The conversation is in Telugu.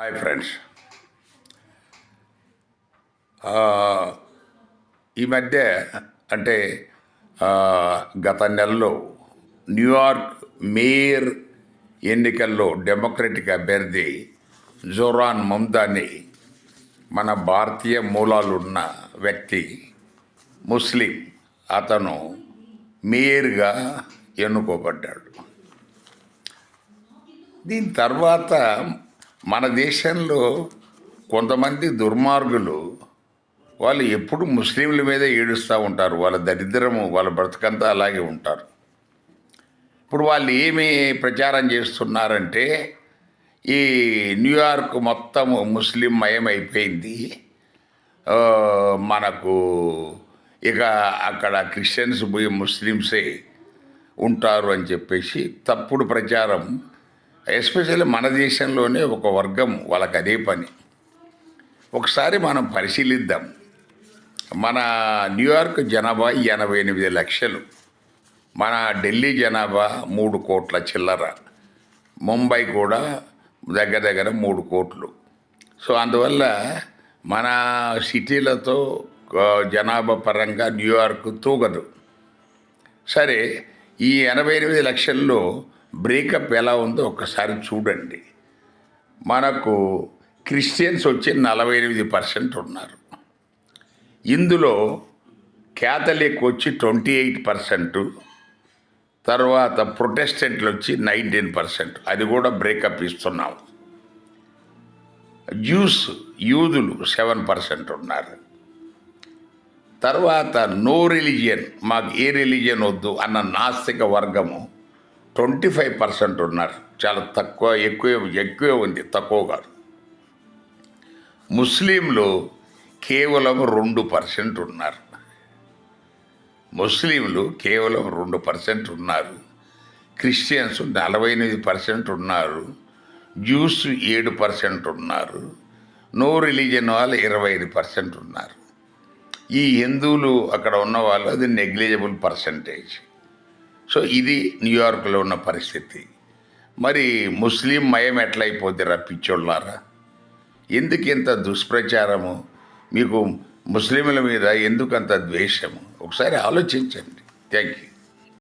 Hi friends. ఈ మధ్య అంటే గత నెలలో న్యూయార్క్ మేయర్ ఎన్నికల్లో డెమోక్రటిక్ అభ్యర్థి జోరాన్ మమ్దాని మన భారతీయ మూలాలున్న వ్యక్తి, ముస్లిం, అతను మేయర్గా ఎన్నుకోబడ్డాడు. దీని తర్వాత మన దేశంలో కొంతమంది దుర్మార్గులు వాళ్ళు ఎప్పుడు ముస్లింల మీద ఏడుస్తూ ఉంటారు. వాళ్ళ దరిద్రము, వాళ్ళ బ్రతకంతా అలాగే ఉంటారు. ఇప్పుడు వాళ్ళు ఏమి ప్రచారం చేస్తున్నారంటే ఈ న్యూయార్క్ మొత్తము ముస్లిం మయమైపోయింది, మనకు ఇక అక్కడ క్రిస్టియన్స్ పోయి ముస్లిమ్సే ఉంటారు అని చెప్పేసి తప్పుడు ప్రచారం. ఎస్పెషల్లీ మన దేశంలోనే ఒక వర్గం వాళ్ళకి అదే పని. ఒకసారి మనం పరిశీలిద్దాం. మన న్యూయార్క్ జనాభా 88 లక్షలు, మన ఢిల్లీ జనాభా 3 కోట్ల చిల్లర, ముంబై కూడా దగ్గర దగ్గర 3 కోట్లు. సో అందువల్ల మన సిటీలతో జనాభా పరంగా న్యూయార్క్ తూగదు. సరే, ఈ 88 లక్షల్లో బ్రేకప్ ఎలా ఉందో ఒక్కసారి చూడండి. మనకు క్రిస్టియన్స్ వచ్చి 48% ఉన్నారు. ఇందులో క్యాథలిక్ వచ్చి 28%, తర్వాత ప్రొటెస్టెంట్లు వచ్చి 19%. అది కూడా బ్రేకప్ ఇస్తున్నాం. యూదులు 7% ఉన్నారు. తర్వాత నో రిలీజియన్, మాకు ఏ రిలీజియన్ వద్దు అన్న నాస్తిక వర్గము 25% ఉన్నారు. చాలా తక్కువ, ఎక్కువే ఉంది, తక్కువ కాదు. ముస్లింలు కేవలం 2% ఉన్నారు. ముస్లింలు కేవలం 2% ఉన్నారు. క్రిస్టియన్స్ 48% ఉన్నారు. జ్యూస్ 7% ఉన్నారు. నో రిలీజియన్ వాళ్ళు 25% ఉన్నారు. ఈ హిందువులు అక్కడ ఉన్న వాళ్ళు అది నెగ్లిజిబుల్ పర్సంటేజ్. సో ఇది న్యూయార్క్లో ఉన్న పరిస్థితి. మరి ముస్లిం మయం ఎట్లయిపోతారా పిచ్చోళ్ళారా? ఎందుకు ఇంత దుష్ప్రచారము? మీకు ముస్లింల మీద ఎందుకు అంత ద్వేషము? ఒకసారి ఆలోచించండి. Thank you.